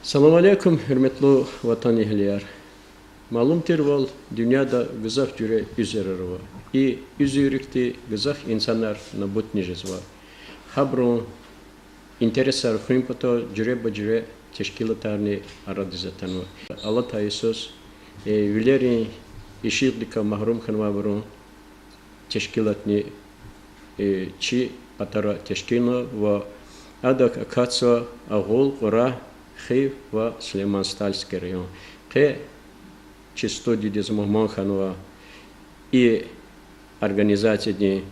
Салам алейкум, hürmetli vatan ehliler. Malumdur vol dünyada gızak cüre üzeri var. Üzerikti gızak insanlar nabutnijiz var. Habrun interesar hümpato cüre bacüre teşkilatlarını aradizatan var. Allah tayyisos ülerin işiklika mahrum kanvabrun teşkilatni çi patara teşkilna ve adak akatsa ağol qura Хив в Слеманстальский район. Чисто дидизмо Монханова и организации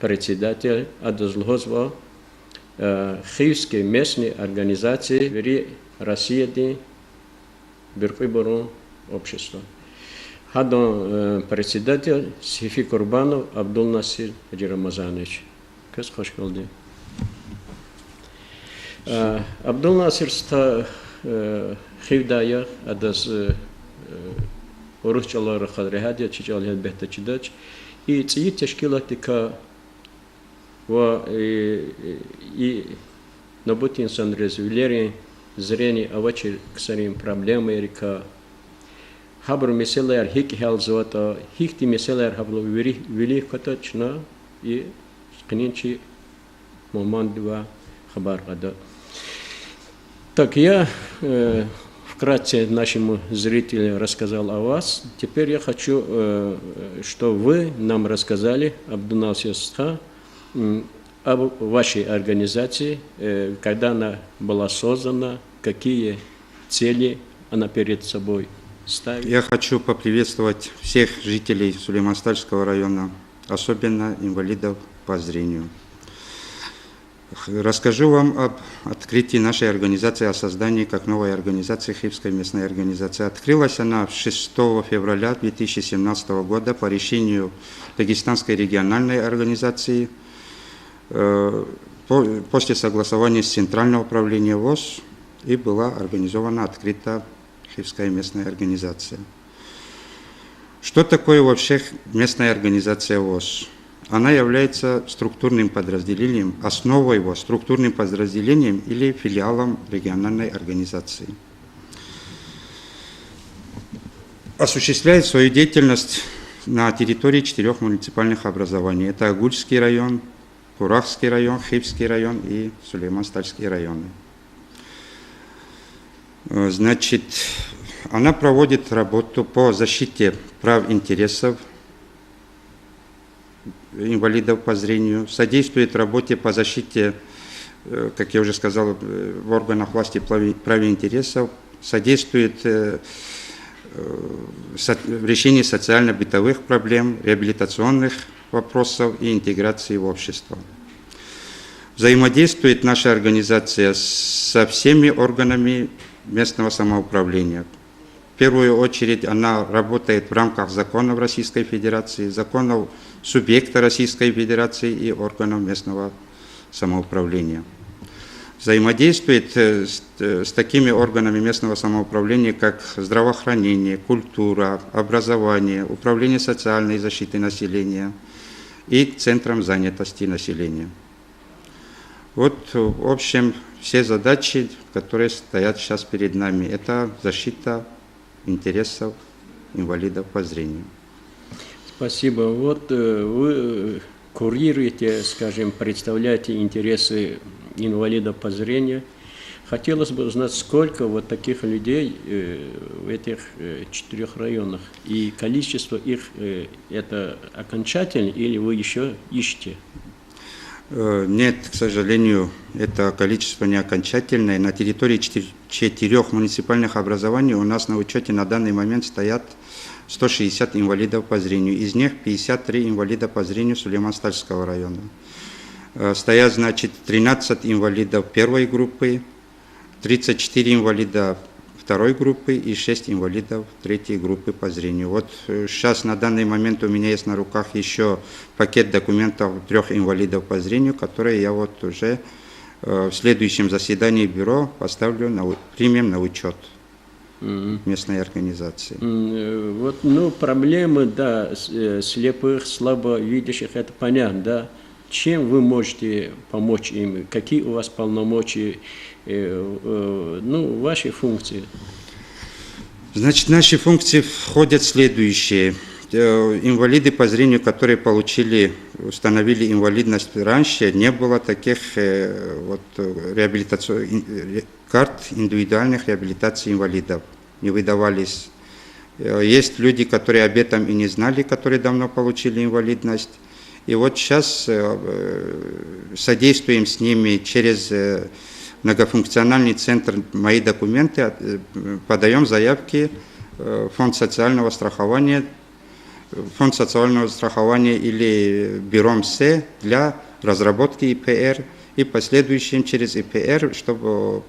председатель Адузлгозва Хивской местной организации в России Бирквиборон общества. Хадон председатель Сифи Курбанов Абдул-Насир Хаджирамазанович. Кас хош келди. Абдул-Насир ста хивдая адас урухчалары хадрихадия чичалия бехтачидач и ци тешкилатика ва и набути инсан резвилери зрение авачи ксарим проблемы река хабр меселер хик хелзота хикти меселер хабло вили катачна и скнинчи момандва хабар гада. Так, я вкратце нашему зрителю рассказал о вас. Теперь я хочу, чтобы вы нам рассказали, Абдул-Насир, об вашей организации, когда она была создана, какие цели она перед собой ставит. Я хочу поприветствовать всех жителей Сулейманстальского района, особенно инвалидов по зрению. Расскажу вам об открытии нашей организации, о создании как новой организации, Хивской местной организации. Открылась она 6 февраля 2017 года по решению Дагестанской региональной организации после согласования с Центральным управлением ВОС, и была организована, открыта Хивская местная организация. Что такое вообще местная организация ВОС? Она является структурным подразделением, основой его, структурным подразделением или филиалом региональной организации. Осуществляет свою деятельность на территории 4 муниципальных образований. Это Агульский район, Курахский район, Хивский район и Сулейманстальский районы. Значит, она проводит работу по защите прав и интересов инвалидов по зрению, содействует работе по защите, как я уже сказал, в органах власти прав и интересов, содействует в решении социально-бытовых проблем, реабилитационных вопросов и интеграции в общество. Взаимодействует наша организация со всеми органами местного самоуправления. В первую очередь она работает в рамках законов Российской Федерации, законов субъекта Российской Федерации и органов местного самоуправления. Взаимодействует с такими органами местного самоуправления, как здравоохранение, культура, образование, управление социальной защиты населения и Центром занятости населения. Вот, в общем, все задачи, которые стоят сейчас перед нами, это защита интересов инвалидов по зрению. Спасибо. Вот вы курируете, скажем, представляете интересы инвалидов по зрению. Хотелось бы узнать, сколько вот таких людей в этих 4 районах, и количество их это окончательно или вы еще ищете? Нет, к сожалению, это количество не окончательное. На территории 4 муниципальных образований у нас на учете на данный момент стоят 160 инвалидов по зрению. Из них 53 инвалида по зрению Сулейманстальского района. Стоят, значит, 13 инвалидов первой группы, 34 инвалида второй группы и 6 инвалидов третьей группы по зрению. Вот сейчас на данный момент у меня есть на руках еще пакет документов 3 инвалидов по зрению, которые я вот уже в следующем заседании бюро примем на учет местной организации. Вот, ну, проблемы, да, слепых, слабовидящих, это понятно, да. Чем вы можете помочь им? Какие у вас полномочия? ну, ваши функции? Значит, в наши функции входят следующие. Инвалиды по зрению, которые установили инвалидность раньше, не было таких карт индивидуальных реабилитаций инвалидов, не выдавались. Есть люди, которые об этом и не знали, которые давно получили инвалидность. И вот сейчас содействуем с ними через многофункциональный центр «Мои документы», подаем заявки в Фонд социального страхования или Бюро МСЭ для разработки ИПР и последующим через ИПР, чтобы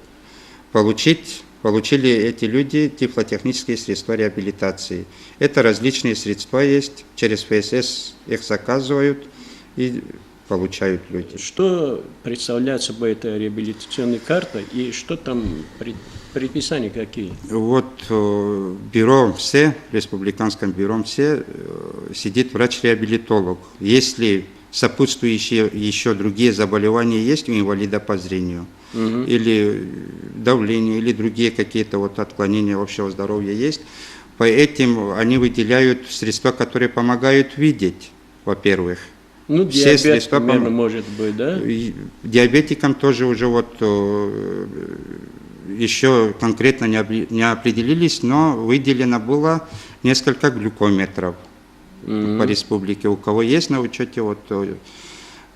получили эти люди тифлотехнические средства реабилитации. Это различные средства есть, через ФСС их заказывают и получают люди. Что представляет собой эта реабилитационная карта и что там, предписания какие? Вот в бюро МСЭ, в Республиканском бюро МСЭ сидит врач-реабилитолог. Если сопутствующие еще другие заболевания есть у инвалида по зрению, или давление, или другие какие-то отклонения общего здоровья есть, по этим они выделяют средства, которые помогают видеть, во-первых. Ну, все диабет, средства примерно, может быть, да? Диабетикам тоже уже еще конкретно не определились, но выделено было несколько глюкометров по республике. У кого есть на учете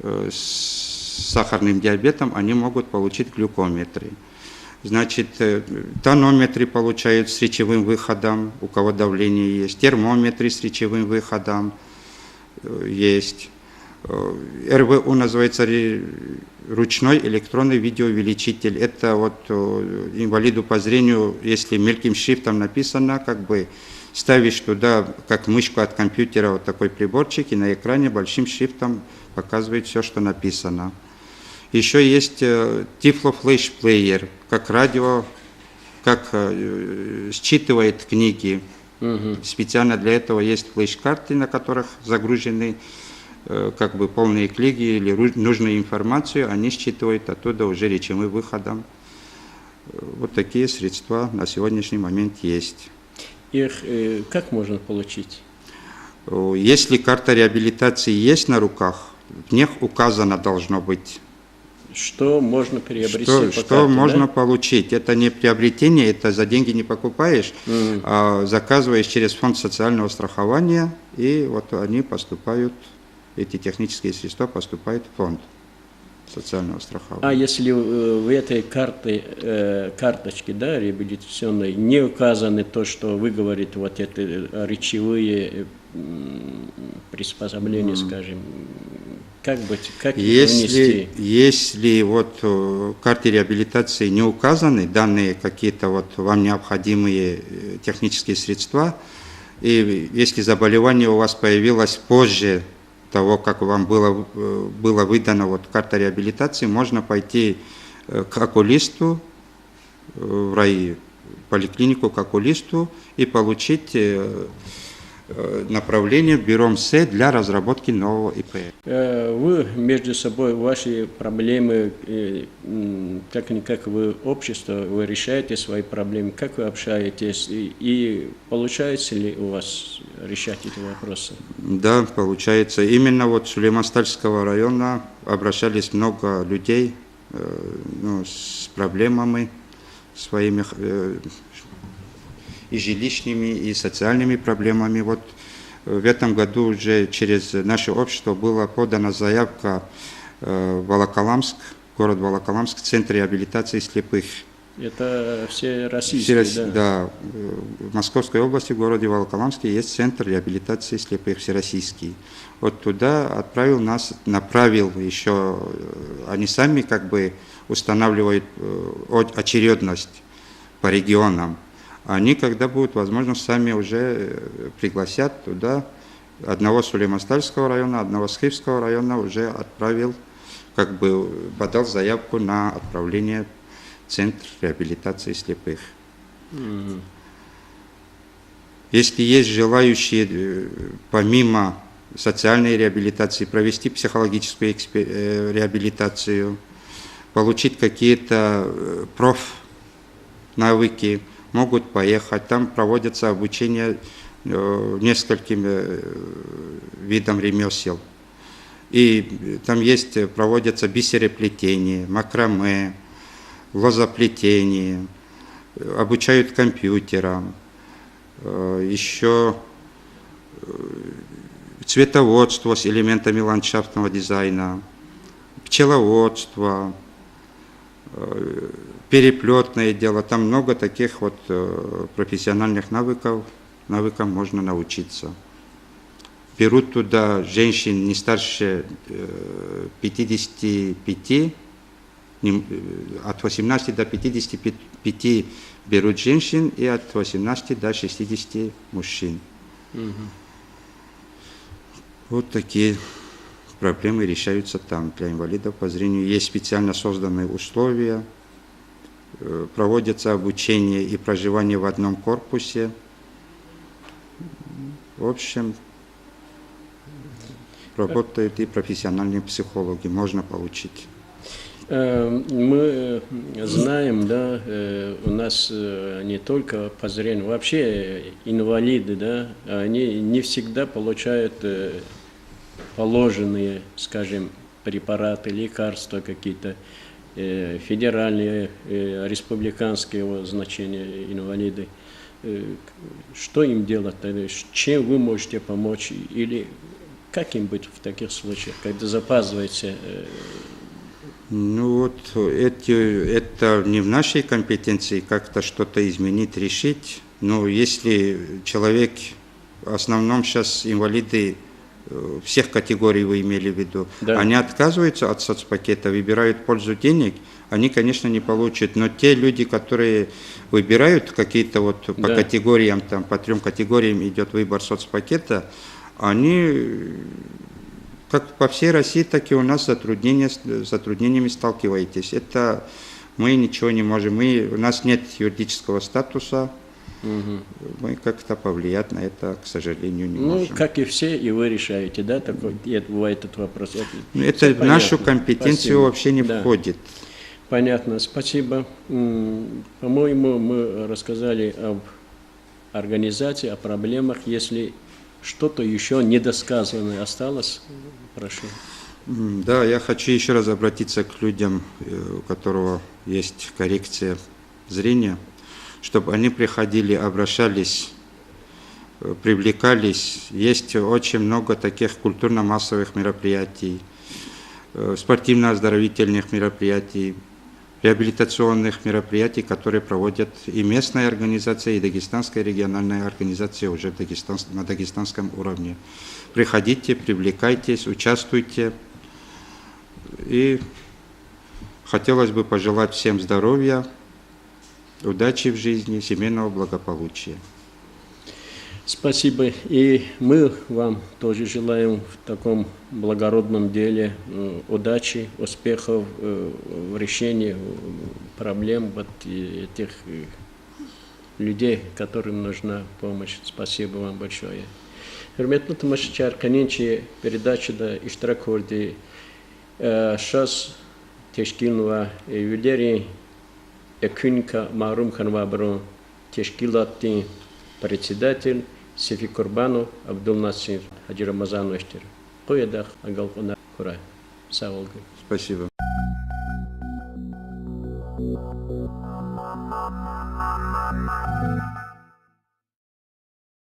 с сахарным диабетом, они могут получить глюкометры. Значит, тонометры получают с речевым выходом, у кого давление есть, термометры с речевым выходом есть. РВУ называется ручной электронный видеоувеличитель. Это инвалиду по зрению, если мелким шрифтом написано, ставишь туда, как мышку от компьютера, такой приборчик, и на экране большим шрифтом показывает все, что написано. Еще есть Tiflo Flash Player, как радио, как считывает книги. Специально для этого есть флеш-карты, на которых загружены полные книги или нужную информацию, они считывают оттуда уже речевым выходом. Вот такие средства на сегодняшний момент есть. Их как можно получить? Если карта реабилитации есть на руках, в них указано должно быть. Что можно приобрести? Что можно получить? Это не приобретение, это за деньги не покупаешь, а заказываешь через фонд социального страхования, и они поступают, эти технические средства поступают в фонд социального страхования. А если в этой карточке, да, реабилитационной, не указаны то, что вы говорите, эти речевые приспособления, скажем, как их внести? Если в карте реабилитации не указаны данные какие-то вам необходимые технические средства, и если заболевание у вас появилось позже того, как вам было выдана карта реабилитации, можно пойти к окулисту, в поликлинику к окулисту и получить направление в бюро МСЭ для разработки нового ИПР. Вы между собой, ваши проблемы, как вы общество, вы решаете свои проблемы, как вы общаетесь, и получается ли у вас решать эти вопросы? Да, получается. Именно Сулейман-Стальского района обращались много людей с проблемами своими, и жилищными, и социальными проблемами. В этом году уже через наше общество была подана заявка в Волоколамск, город Волоколамск, Центр реабилитации слепых. Это все российские, да? Да, в Московской области, в городе Волоколамске есть Центр реабилитации слепых всероссийский. Туда направил еще, они сами устанавливают очередность по регионам. Они, когда будет возможность, сами уже пригласят туда одного Сулейман-Стальского района, одного Скифского района, уже отправил, подал заявку на отправление в Центр реабилитации слепых. Если есть желающие, помимо социальной реабилитации, провести психологическую реабилитацию, получить какие-то навыки, могут поехать. Там проводится обучение нескольким видам ремесел. И там проводятся бисероплетение, макраме, лозоплетение, обучают компьютерам, еще цветоводство с элементами ландшафтного дизайна, пчеловодство, переплетное дело. Там много таких вот профессиональных навыков, навыкам можно научиться. Берут туда женщин не старше 55, от 18 до 55 берут женщин и от 18 до 60 мужчин. Вот такие проблемы решаются там для инвалидов по зрению. Есть специально созданные условия, проводится обучение и проживание в одном корпусе. В общем, работают и профессиональные психологи, можно получить. Мы знаем, да, у нас не только по зрению, вообще инвалиды, да, они не всегда получают положенные, скажем, препараты, лекарства какие-то, федеральные, республиканского значения инвалиды. Что им делать? Чем вы можете помочь? Или как им быть в таких случаях, когда запаздываете? Ну вот это не в нашей компетенции как-то что-то изменить, решить. Но если человек, в основном сейчас инвалиды всех категорий вы имели в виду, да, они отказываются от соцпакета, выбирают пользу денег, они, конечно, не получат. Но те люди, которые выбирают какие-то вот по категориям, там по 3 категориям идет выбор соцпакета, они, как по всей России, так и у нас с затруднениями сталкиваетесь. Это мы ничего не можем. У нас нет юридического статуса. Мы как-то повлиять на это, к сожалению, не можем. Ну, как и все, и вы решаете, да, такой, бывает этот вопрос. Это в нашу компетенцию вообще не входит. Понятно, спасибо. По-моему, мы рассказали об организации, о проблемах. Если что-то еще недосказанное осталось, прошу. Да, я хочу еще раз обратиться к людям, у которых есть коррекция зрения, чтобы они приходили, обращались, привлекались. Есть очень много таких культурно-массовых мероприятий, спортивно-оздоровительных мероприятий, реабилитационных мероприятий, которые проводят и местная организация, и дагестанская региональная организация уже на дагестанском уровне. Приходите, привлекайтесь, участвуйте. И хотелось бы пожелать всем здоровья, удачи в жизни, семейного благополучия. Спасибо. И мы вам тоже желаем в таком благородном деле удачи, успехов в решении проблем вот этих людей, которым нужна помощь. Спасибо вам большое. Hürmetli tamaşaçılar, kanençi передачада iştirak oldu. Şas teşkil ve üyeleri Ekünka Mahrum Kanvabron teşkilatı председатель Сефи Курбанов Абдулнасир Хаджи Рамазану Эштер. Коядах Агалхуна Хура. Саулгы. Спасибо.